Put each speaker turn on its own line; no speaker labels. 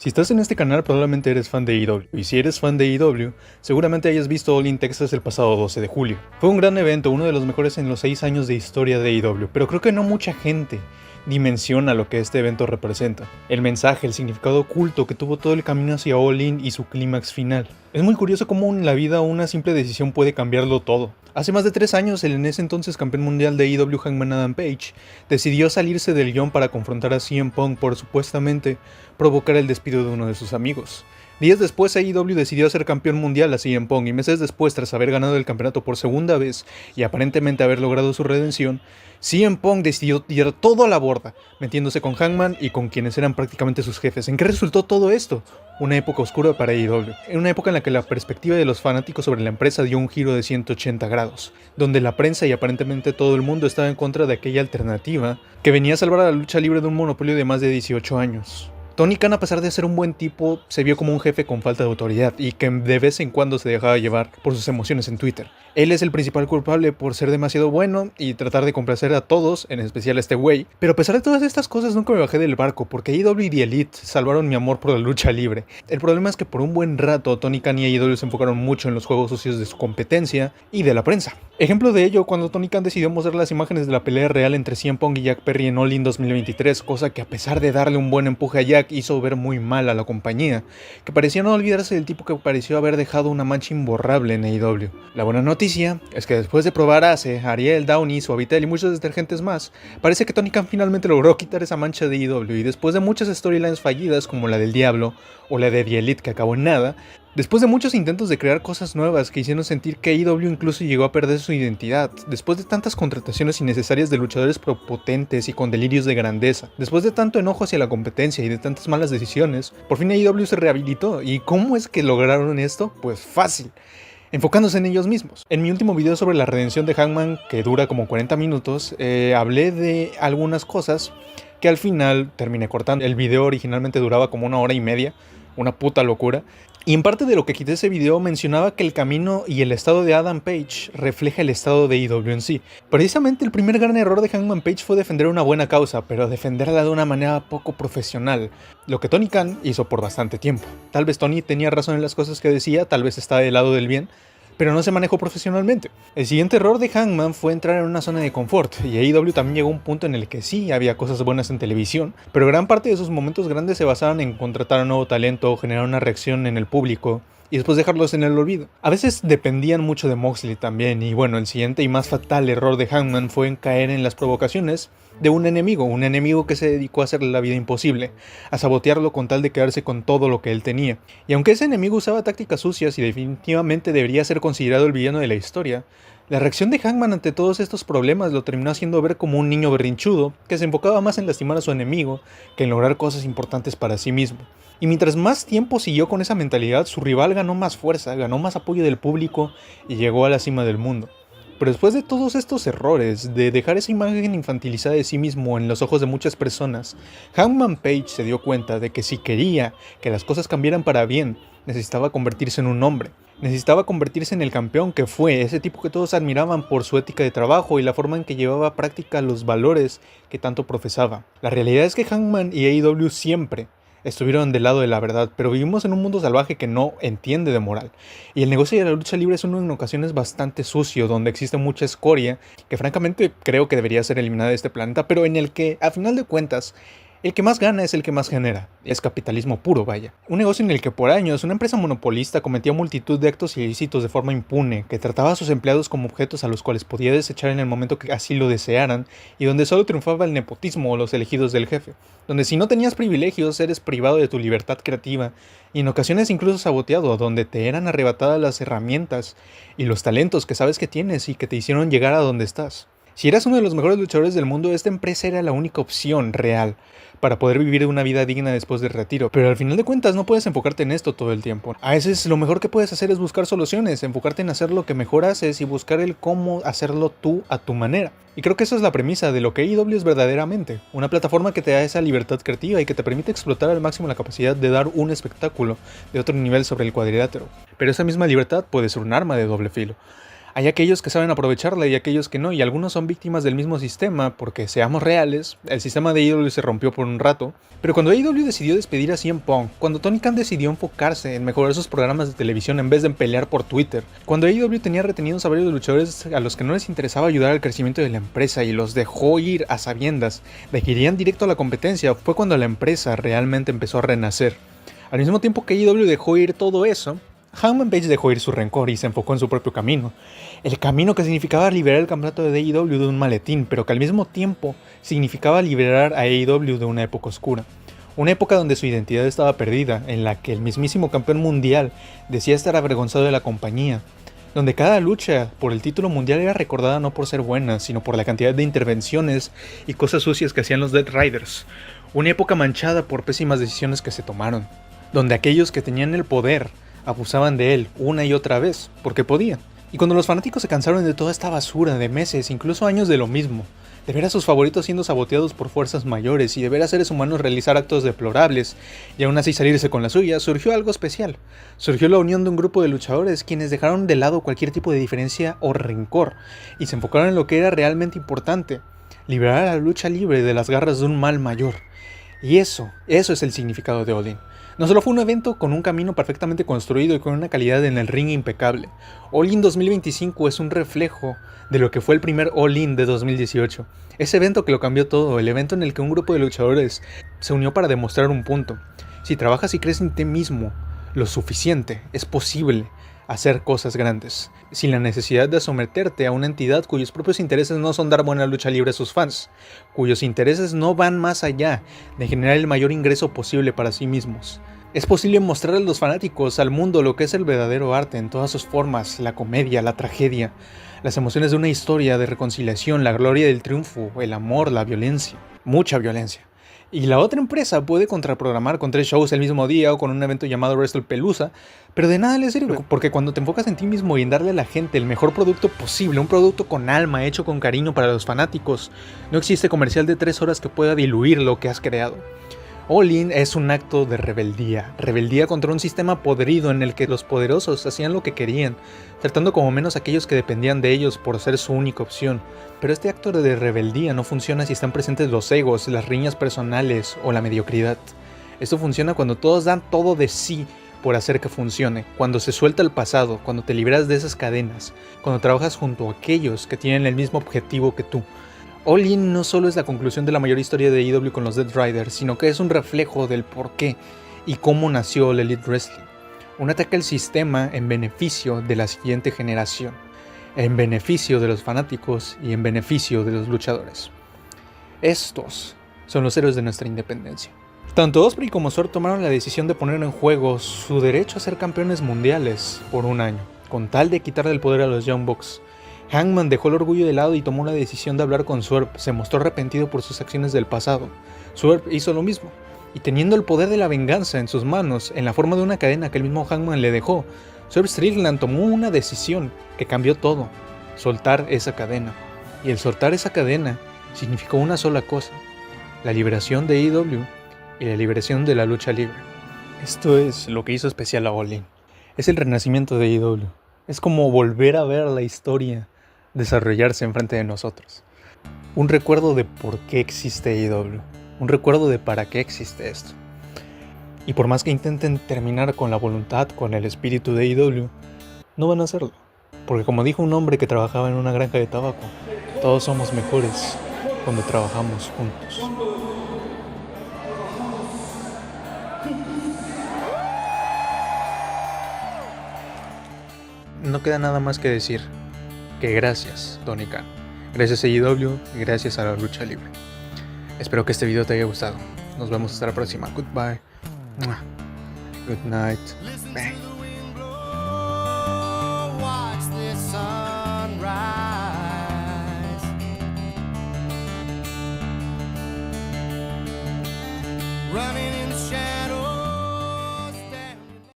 Si estás en este canal probablemente eres fan de AEW, y si eres fan de AEW, seguramente hayas visto All In Texas el pasado 12 de julio. Fue un gran evento, uno de los mejores en los 6 años de historia de AEW, pero creo que no mucha gente dimensiona lo que este evento representa. El mensaje, el significado oculto que tuvo todo el camino hacia All In y su clímax final. Es muy curioso cómo en la vida una simple decisión puede cambiarlo todo. Hace más de 3 años, el en ese entonces campeón mundial de AEW Hangman Adam Page decidió salirse del guión para confrontar a CM Punk por supuestamente provocar el despido de uno de sus amigos. Días después, AEW decidió hacer campeón mundial a CM Punk y meses después, tras haber ganado el campeonato por segunda vez y aparentemente haber logrado su redención, CM Punk decidió tirar todo a la borda, metiéndose con Hangman y con quienes eran prácticamente sus jefes. ¿En qué resultó todo esto? Una época oscura para AEW, en una época en la que la perspectiva de los fanáticos sobre la empresa dio un giro de 180 grados, donde la prensa y aparentemente todo el mundo estaba en contra de aquella alternativa que venía a salvar a la lucha libre de un monopolio de más de 18 años. Tony Khan, a pesar de ser un buen tipo, se vio como un jefe con falta de autoridad y que de vez en cuando se dejaba llevar por sus emociones en Twitter. Él es el principal culpable por ser demasiado bueno y tratar de complacer a todos, en especial a este güey. Pero a pesar de todas estas cosas nunca me bajé del barco porque AEW y The Elite salvaron mi amor por la lucha libre. El problema es que por un buen rato Tony Khan y AEW se enfocaron mucho en los juegos sucios de su competencia y de la prensa. Ejemplo de ello cuando Tony Khan decidió mostrar las imágenes de la pelea real entre CM Punk y Jack Perry en All In 2023, cosa que a pesar de darle un buen empuje a Jack hizo ver muy mal a la compañía, que parecía no olvidarse del tipo que pareció haber dejado una mancha imborrable en AEW. La buena noticia es que después de probar Ace, Ariel, Downey, Suavitel y muchos detergentes más, parece que Tony Khan finalmente logró quitar esa mancha de AEW y después de muchas storylines fallidas como la del Diablo o la de The Elite que acabó en nada, después de muchos intentos de crear cosas nuevas que hicieron sentir que AEW incluso llegó a perder su identidad, después de tantas contrataciones innecesarias de luchadores prepotentes y con delirios de grandeza, después de tanto enojo hacia la competencia y de tantas malas decisiones, por fin AEW se rehabilitó. ¿Y cómo es que lograron esto? Pues fácil, enfocándose en ellos mismos. En mi último video sobre la redención de Hangman, que dura como 40 minutos, hablé de algunas cosas que al final terminé cortando. El video originalmente duraba como 1 hora y media, una puta locura. Y en parte de lo que quité ese video mencionaba que el camino y el estado de Adam Page refleja el estado de AEW en sí. Precisamente el primer gran error de Hangman Page fue defender una buena causa, pero defenderla de una manera poco profesional, lo que Tony Khan hizo por bastante tiempo. Tal vez Tony tenía razón en las cosas que decía, tal vez estaba del lado del bien, pero no se manejó profesionalmente. El siguiente error de Hangman fue entrar en una zona de confort, y AEW también llegó a un punto en el que sí había cosas buenas en televisión, pero gran parte de sus momentos grandes se basaban en contratar a nuevo talento, generar una reacción en el público, y después dejarlos en el olvido. A veces dependían mucho de Moxley también, y bueno, el siguiente y más fatal error de Hangman fue en caer en las provocaciones de un enemigo que se dedicó a hacerle la vida imposible, a sabotearlo con tal de quedarse con todo lo que él tenía. Y aunque ese enemigo usaba tácticas sucias y definitivamente debería ser considerado el villano de la historia, la reacción de Hangman ante todos estos problemas lo terminó haciendo ver como un niño berrinchudo que se enfocaba más en lastimar a su enemigo que en lograr cosas importantes para sí mismo. Y mientras más tiempo siguió con esa mentalidad, su rival ganó más fuerza, ganó más apoyo del público y llegó a la cima del mundo. Pero después de todos estos errores, de dejar esa imagen infantilizada de sí mismo en los ojos de muchas personas, Hangman Page se dio cuenta de que si quería que las cosas cambiaran para bien, necesitaba convertirse en un hombre. Necesitaba convertirse en el campeón que fue, ese tipo que todos admiraban por su ética de trabajo y la forma en que llevaba a práctica los valores que tanto profesaba. La realidad es que Hangman y AEW siempre estuvieron del lado de la verdad, pero vivimos en un mundo salvaje que no entiende de moral. Y el negocio de la lucha libre es uno en ocasiones bastante sucio, donde existe mucha escoria, que francamente creo que debería ser eliminada de este planeta, pero en el que, a final de cuentas, el que más gana es el que más genera. Es capitalismo puro, vaya. Un negocio en el que por años una empresa monopolista cometía multitud de actos ilícitos de forma impune, que trataba a sus empleados como objetos a los cuales podía desechar en el momento que así lo desearan, y donde solo triunfaba el nepotismo o los elegidos del jefe. Donde si no tenías privilegios eres privado de tu libertad creativa, y en ocasiones incluso saboteado, donde te eran arrebatadas las herramientas y los talentos que sabes que tienes y que te hicieron llegar a donde estás. Si eras uno de los mejores luchadores del mundo, esta empresa era la única opción real para poder vivir una vida digna después del retiro. Pero al final de cuentas no puedes enfocarte en esto todo el tiempo. A veces lo mejor que puedes hacer es buscar soluciones, enfocarte en hacer lo que mejor haces y buscar el cómo hacerlo tú a tu manera. Y creo que esa es la premisa de lo que AEW es verdaderamente, una plataforma que te da esa libertad creativa y que te permite explotar al máximo la capacidad de dar un espectáculo de otro nivel sobre el cuadrilátero. Pero esa misma libertad puede ser un arma de doble filo. Hay aquellos que saben aprovecharla y aquellos que no, y algunos son víctimas del mismo sistema, porque seamos reales, el sistema de AEW se rompió por un rato, pero cuando AEW decidió despedir a CM Punk, cuando Tony Khan decidió enfocarse en mejorar sus programas de televisión en vez de pelear por Twitter, cuando AEW tenía retenidos a varios luchadores a los que no les interesaba ayudar al crecimiento de la empresa y los dejó ir a sabiendas de que irían directo a la competencia, fue cuando la empresa realmente empezó a renacer. Al mismo tiempo que AEW dejó ir todo eso, Hangman Page dejó ir su rencor y se enfocó en su propio camino. El camino que significaba liberar el campeonato de AEW de un maletín, pero que al mismo tiempo significaba liberar a AEW de una época oscura. Una época donde su identidad estaba perdida, en la que el mismísimo campeón mundial decía estar avergonzado de la compañía. Donde cada lucha por el título mundial era recordada no por ser buena, sino por la cantidad de intervenciones y cosas sucias que hacían los Dead Riders. Una época manchada por pésimas decisiones que se tomaron. Donde aquellos que tenían el poder abusaban de él una y otra vez, porque podían. Y cuando los fanáticos se cansaron de toda esta basura de meses, incluso años de lo mismo, de ver a sus favoritos siendo saboteados por fuerzas mayores y de ver a seres humanos realizar actos deplorables y aún así salirse con la suya, surgió algo especial. Surgió la unión de un grupo de luchadores quienes dejaron de lado cualquier tipo de diferencia o rencor y se enfocaron en lo que era realmente importante: liberar a la lucha libre de las garras de un mal mayor. Y eso es el significado de All In. No solo fue un evento con un camino perfectamente construido y con una calidad en el ring impecable. All In 2025 es un reflejo de lo que fue el primer All In de 2018. Ese evento que lo cambió todo, el evento en el que un grupo de luchadores se unió para demostrar un punto. Si trabajas y crees en ti mismo lo suficiente, es posible hacer cosas grandes, sin la necesidad de someterte a una entidad cuyos propios intereses no son dar buena lucha libre a sus fans, cuyos intereses no van más allá de generar el mayor ingreso posible para sí mismos. Es posible mostrar a los fanáticos, al mundo, lo que es el verdadero arte en todas sus formas: la comedia, la tragedia, las emociones de una historia de reconciliación, la gloria del triunfo, el amor, la violencia, mucha violencia. Y la otra empresa puede contraprogramar con 3 shows el mismo día o con un evento llamado WrestlePalooza, pero de nada le sirve, porque cuando te enfocas en ti mismo y en darle a la gente el mejor producto posible, un producto con alma, hecho con cariño para los fanáticos, no existe comercial de 3 horas que pueda diluir lo que has creado. All In es un acto de rebeldía contra un sistema podrido en el que los poderosos hacían lo que querían, tratando como menos a aquellos que dependían de ellos por ser su única opción. Pero este acto de rebeldía no funciona si están presentes los egos, las riñas personales o la mediocridad. Esto funciona cuando todos dan todo de sí por hacer que funcione, cuando se suelta el pasado, cuando te liberas de esas cadenas, cuando trabajas junto a aquellos que tienen el mismo objetivo que tú. All In no solo es la conclusión de la mayor historia de AEW con los Dead Riders, sino que es un reflejo del por qué y cómo nació el Elite Wrestling. Un ataque al sistema en beneficio de la siguiente generación, en beneficio de los fanáticos y en beneficio de los luchadores. Estos son los héroes de nuestra independencia. Tanto Ospreay como Sword tomaron la decisión de poner en juego su derecho a ser campeones mundiales por un año, con tal de quitarle el poder a los Young Bucks. Hangman dejó el orgullo de lado y tomó la decisión de hablar con Swerve. Se mostró arrepentido por sus acciones del pasado. Swerve hizo lo mismo, y teniendo el poder de la venganza en sus manos, en la forma de una cadena que el mismo Hangman le dejó, Swerve Strickland tomó una decisión que cambió todo: soltar esa cadena. Y el soltar esa cadena significó una sola cosa: la liberación de AEW y la liberación de la lucha libre. Esto es lo que hizo especial a All In. Es el renacimiento de AEW. Es como volver a ver la historia desarrollarse enfrente de nosotros. Un recuerdo de por qué existe AEW. Un recuerdo de para qué existe esto. Y por más que intenten terminar con la voluntad, con el espíritu de AEW, no van a hacerlo. Porque como dijo un hombre que trabajaba en una granja de tabaco, todos somos mejores cuando trabajamos juntos. No queda nada más que decir que gracias, Tony Khan. Gracias a AEW y gracias a la lucha libre. Espero que este video te haya gustado. Nos vemos hasta la próxima. Goodbye. Good night. Bang. Running in the shadows.